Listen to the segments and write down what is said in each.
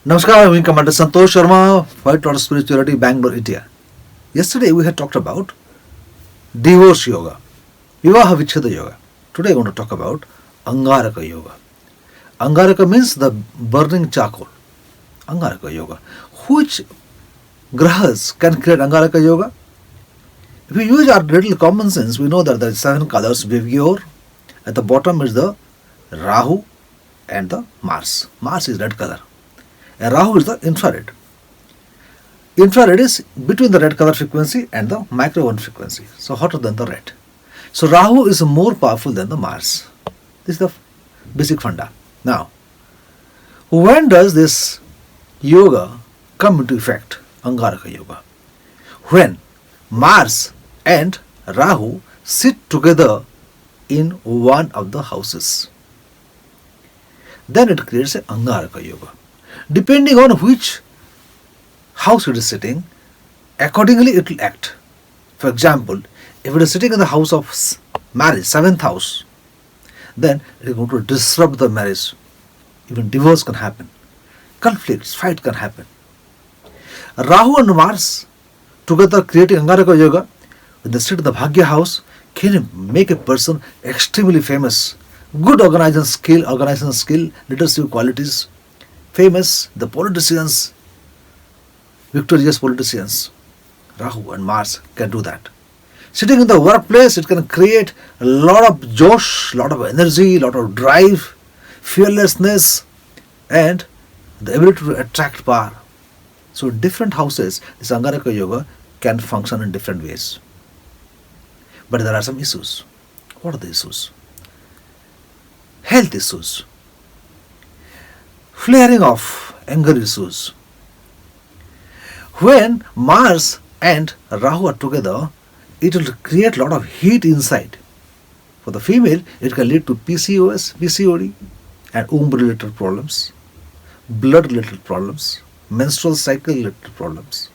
Namaskar, I'm Commander Santosh Sharma, White Lotus Spirituality, Bangalore, India. Yesterday we had talked about divorce yoga, Vivaha Vichcheda yoga. Today I want to talk about Angaraka yoga. Angaraka means the burning charcoal. Angaraka yoga. Which grahas can create Angaraka yoga? If we use our little common sense, we know that there are 7 colors, Vivyur. At the bottom is the Rahu and the Mars. Mars is red color. And Rahu is the infrared. Infrared is between the red color frequency and the microwave frequency. So hotter than the red. So Rahu is more powerful than the Mars. This is the basic funda. Now, when does this yoga come into effect? Angaraka yoga. When Mars and Rahu sit together in one of the houses. Then it creates a Angaraka yoga. Depending on which house it is sitting, accordingly it will act. For example, if it is sitting in the house of marriage, 7th house, then it is going to disrupt the marriage. Even divorce can happen. Conflicts, fight can happen. Rahu and Mars together creating Angaraka yoga, when they sit in the Bhagya house, can make a person extremely famous. Good organization skill, leadership qualities, famous, the politicians, victorious politicians. Rahu and Mars can do that. Sitting in the workplace, it can create a lot of josh, lot of energy, lot of drive, fearlessness, and the ability to attract power. So different houses, this Angaraka yoga can function in different ways. But there are some issues. What are the issues? Health issues. Flaring of anger issues. When Mars and Rahu are together, it will create a lot of heat inside. For the female, it can lead to PCOS, PCOD, and womb-related problems, blood-related problems, menstrual cycle-related problems.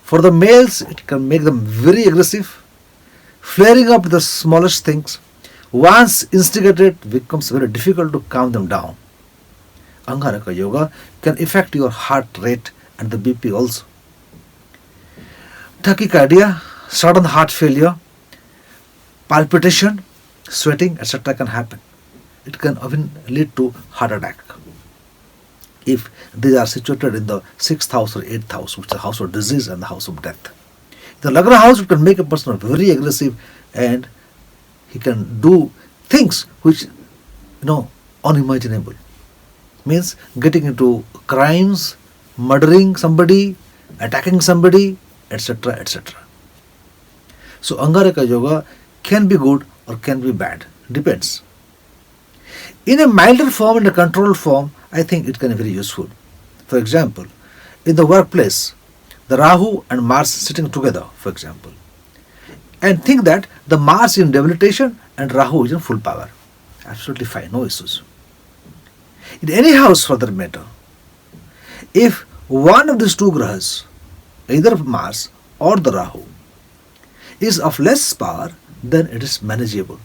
For the males, it can make them very aggressive, flaring up the smallest things. Once instigated, it becomes very difficult to calm them down. Angaraka yoga can affect your heart rate and the BP also. Tachycardia, sudden heart failure, palpitation, sweating, etc. can happen. It can even lead to heart attack. If these are situated in the 6th house or 8th house, which is the house of disease and the house of death. The Lagna house, it can make a person very aggressive and he can do things which, unimaginable. Means getting into crimes, murdering somebody, attacking somebody, etc. etc. So Angaraka yoga can be good or can be bad. Depends. In a milder form and a controlled form, I think it can be very useful. For example, in the workplace, the Rahu and Mars sitting together, for example, and think that the Mars in debilitation and Rahu is in full power. Absolutely fine, no issues. In any house for that matter, if one of these two grahas, either Mars or the Rahu, is of less power, then it is manageable.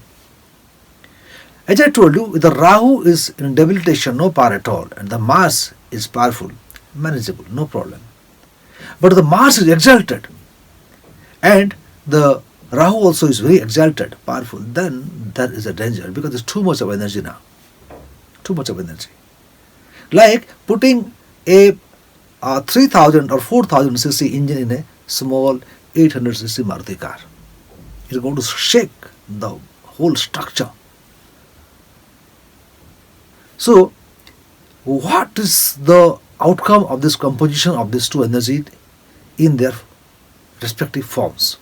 As I told you, if the Rahu is in debilitation, no power at all, and the Mars is powerful, manageable, no problem. But the Mars is exalted, and the Rahu also is very exalted, powerful, then there is a danger because there's too much of energy now. Too much of energy. Like putting a 3000 or 4000 cc engine in a small 800 cc Maruti car. It's going to shake the whole structure. So, what is the outcome of this composition of these two energies in their respective forms?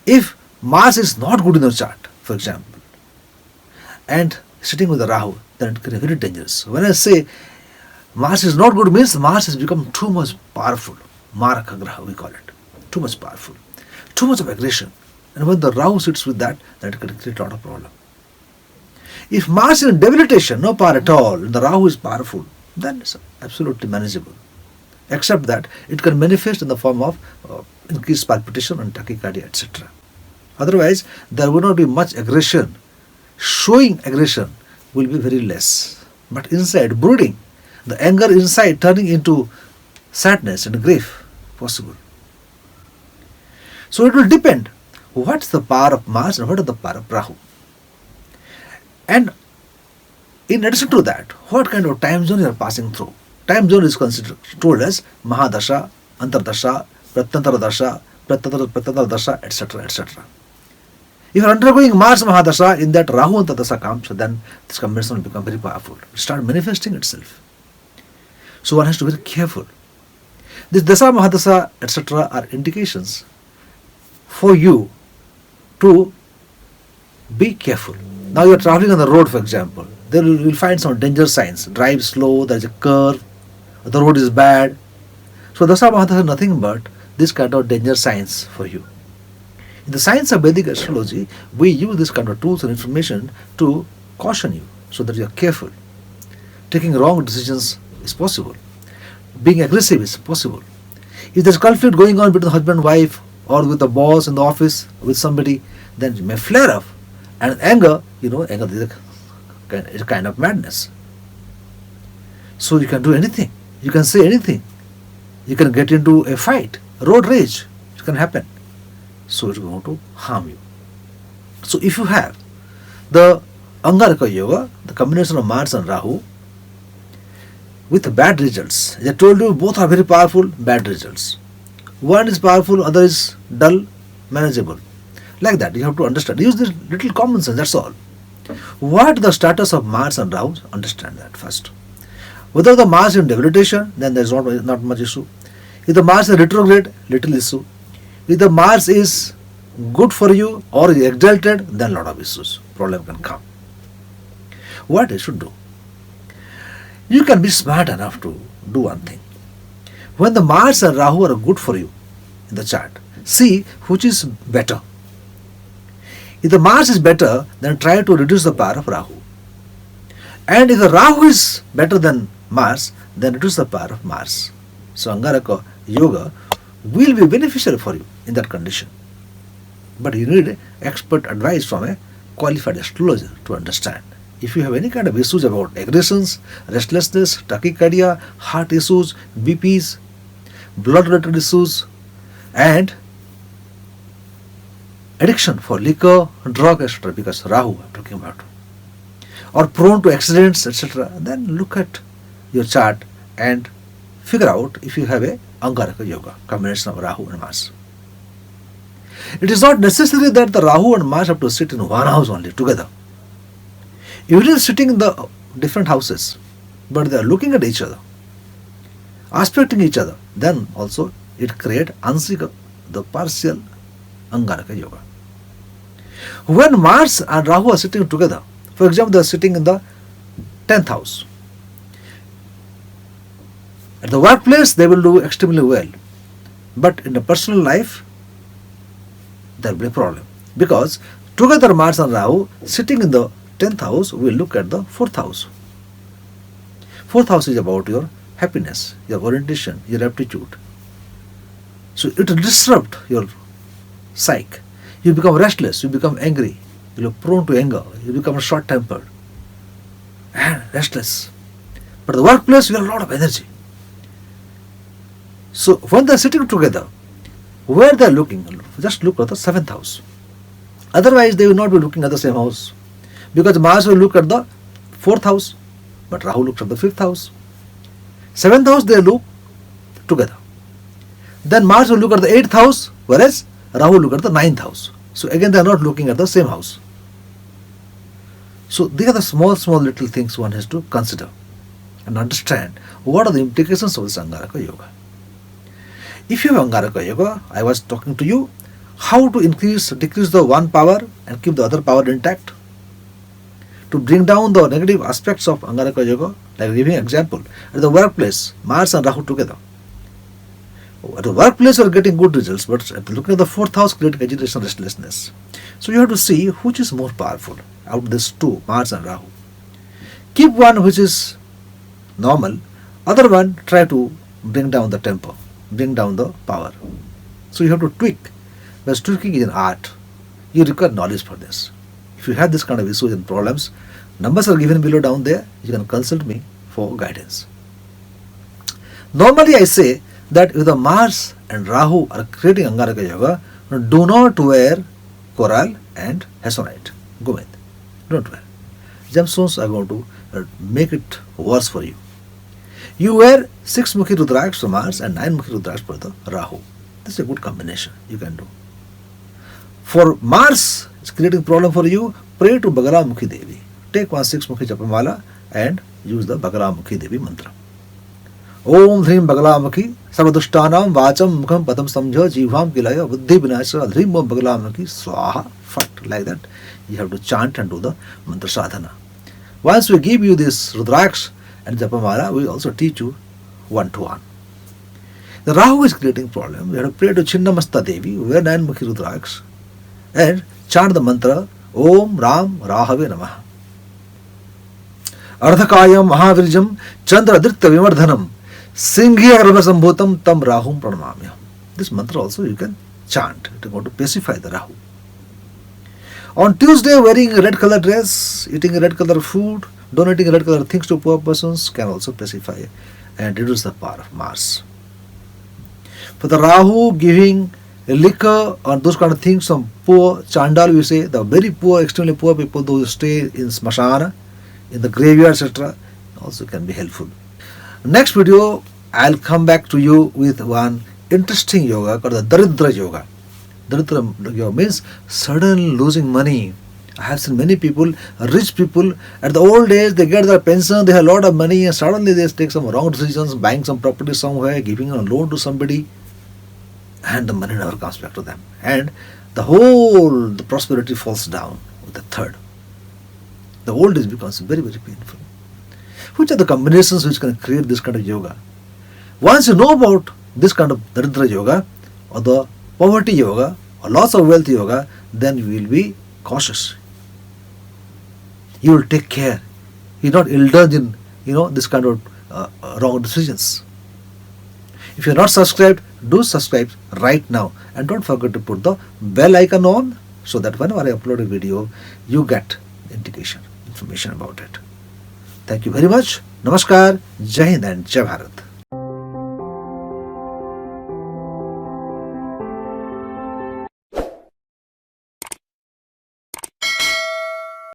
If Mars is not good in your chart, for example, and sitting with the Rahu, then it can be very dangerous. When I say Mars is not good, means Mars has become too much powerful. Maraka Graha, we call it. Too much powerful. Too much of aggression. And when the Rahu sits with that, that can create a lot of problem. If Mars is in debilitation, no power at all, and the Rahu is powerful, then it's absolutely manageable. Except that it can manifest in the form of increased palpitation and tachycardia, etc. Otherwise, there will not be much aggression. Showing aggression will be very less. But inside, brooding, The anger inside turning into sadness and grief possible. So it will depend what's the power of Mars and what is the power of Rahu. And in addition to that, what kind of time zone you are passing through. Time zone is considered told as Mahadasha, Antardasha, Pratyantara Dasha, Pratyantara Dasha, etc. etc. If you are undergoing Mars Mahadasha in that Rahu Antardasha comes, then this combination will become very powerful. It start manifesting itself. So one has to be very careful. This Dasa Mahadasha, etc. are indications for you to be careful. Now you are traveling on the road, for example. There you will find some danger signs. Drive slow, there is a curve, the road is bad. So Dasa Mahadasha is nothing but this kind of danger signs for you. In the science of Vedic astrology, we use this kind of tools and information to caution you so that you are careful. Taking wrong decisions is possible. Being aggressive is possible. If there's conflict going on between husband and wife or with the boss in the office, with somebody, then you may flare up. And anger, anger is a kind of madness. So you can do anything. You can say anything. You can get into a fight. Road rage. It can happen. So it's going to harm you. So if you have the Angaraka Yoga, the combination of Mars and Rahu, with bad results. As I told you, both are very powerful, bad results. One is powerful, other is dull, manageable. Like that, you have to understand. Use this little common sense, that's all. What the status of Mars and Rahu? Understand that first. Whether the Mars is in debilitation, then there is not much issue. If the Mars is retrograde, little issue. If the Mars is good for you or is exalted, then lot of issues, problem can come. What you should do? You can be smart enough to do one thing. When the Mars and Rahu are good for you in the chart, see which is better. If the Mars is better, then try to reduce the power of Rahu. And if the Rahu is better than Mars, then reduce the power of Mars. So Angaraka Yoga will be beneficial for you in that condition. But you need expert advice from a qualified astrologer to understand. If you have any kind of issues about aggressions, restlessness, tachycardia, heart issues, BPs, blood related issues, and addiction for liquor, drug, etc., because Rahu I'm talking about, or prone to accidents, etc., then look at your chart and figure out if you have a Angaraka Yoga, combination of Rahu and Mars. It is not necessary that the Rahu and Mars have to sit in one house only together. Even sitting in the different houses, but they are looking at each other, aspecting each other, then also it creates Ansika, the partial Angaraka Yoga. When Mars and Rahu are sitting together, for example, they are sitting in the 10th house. At the workplace, they will do extremely well. But in the personal life, there will be a problem. Because together Mars and Rahu sitting in the 10th house will look at the 4th house. 4th house is about your happiness, your orientation, your aptitude. So it will disrupt your psyche. You become restless, you become angry, you are prone to anger, you become short-tempered and restless. But at the workplace, you have a lot of energy. So when they are sitting together, where they are looking, just look at the 7th house. Otherwise, they will not be looking at the same house. Because Mars will look at the 4th house, but Rahu looks at the 5th house. 7th house, they look together. Then Mars will look at the 8th house, whereas Rahu look at the 9th house. So again, they are not looking at the same house. So these are the small little things one has to consider and understand what are the implications of this Angaraka Yoga. If you have Angaraka Yoga, I was talking to you how to decrease the one power and keep the other power intact. To bring down the negative aspects of Angaraka Yoga, like giving example, at the workplace, Mars and Rahu together. At the workplace, you are getting good results, but looking at the 4th house, creating agitation, restlessness. So you have to see which is more powerful out of these two, Mars and Rahu. Keep one which is normal, other one try to bring down the temper, bring down the power. So you have to tweak. Because tweaking is an art. You require knowledge for this. If you have this kind of issues and problems, numbers are given below down there. You can consult me for guidance. Normally I say that if the Mars and Rahu are creating Angaraka Yoga, do not wear coral and hasonite. Gomit. Don't wear. Gemstones are going to make it worse for you. You wear 6 Mukhi Rudraksha for Mars and 9 Mukhi Rudraksha for the Rahu. This is a good combination you can do. For Mars, it's creating problem for you. Pray to Bagala Mukhi Devi. Take one 6 Mukhi Japamala and use the Bagala Mukhi Devi mantra. Om Dhrim Bagala Mukhi Sarvadhushtanam Vacham Mukham Padam Samjha Jivham Kilaya Buddhi Vinasha Dhrim Om Bagala Mukhi Swaha. Fact like that. You have to chant and do the mantra sadhana. Once we give you this Rudraksha and Japamala, we also teach you one-to-one. The Rahu is creating problem. We have to pray to Chinnamasta Devi, wear 9 Mukhi Rudraksha and chant the mantra Om Ram Rahave Namaha. Ardhakayam Mahavirjam Chandra Dritya Vimardhanam Singhya Arva Sambhutam Tam Rahum Pranamamya. This mantra also you can chant. It is going to pacify the Rahu. On Tuesday, wearing a red color dress, eating a red color food, donating red color things to poor persons can also pacify and reduce the power of Mars. For the Rahu, giving liquor or those kind of things, some poor chandal, we say, the very poor, extremely poor people, those who stay in smashana, in the graveyard, etc., also can be helpful. Next video, I'll come back to you with one interesting yoga called the Daridra Yoga. Daridra Yoga means sudden losing money. I have seen many people, rich people, at the old age, they get their pension, they have a lot of money, and suddenly they take some wrong decisions, buying some property somewhere, giving a loan to somebody, and the money never comes back to them. And the prosperity falls down with the third. The old age becomes very, very painful. Which are the combinations which can create this kind of yoga? Once you know about this kind of Daridra Yoga, or the poverty yoga, or loss of wealth yoga, then you will be cautious. You will take care. You will not indulge in this kind of wrong decisions. If you are not subscribed, do subscribe right now, and don't forget to put the bell icon on so that whenever I upload a video, you get information about it. Thank you very much. Namaskar, Jai Hind and Jai Bharat.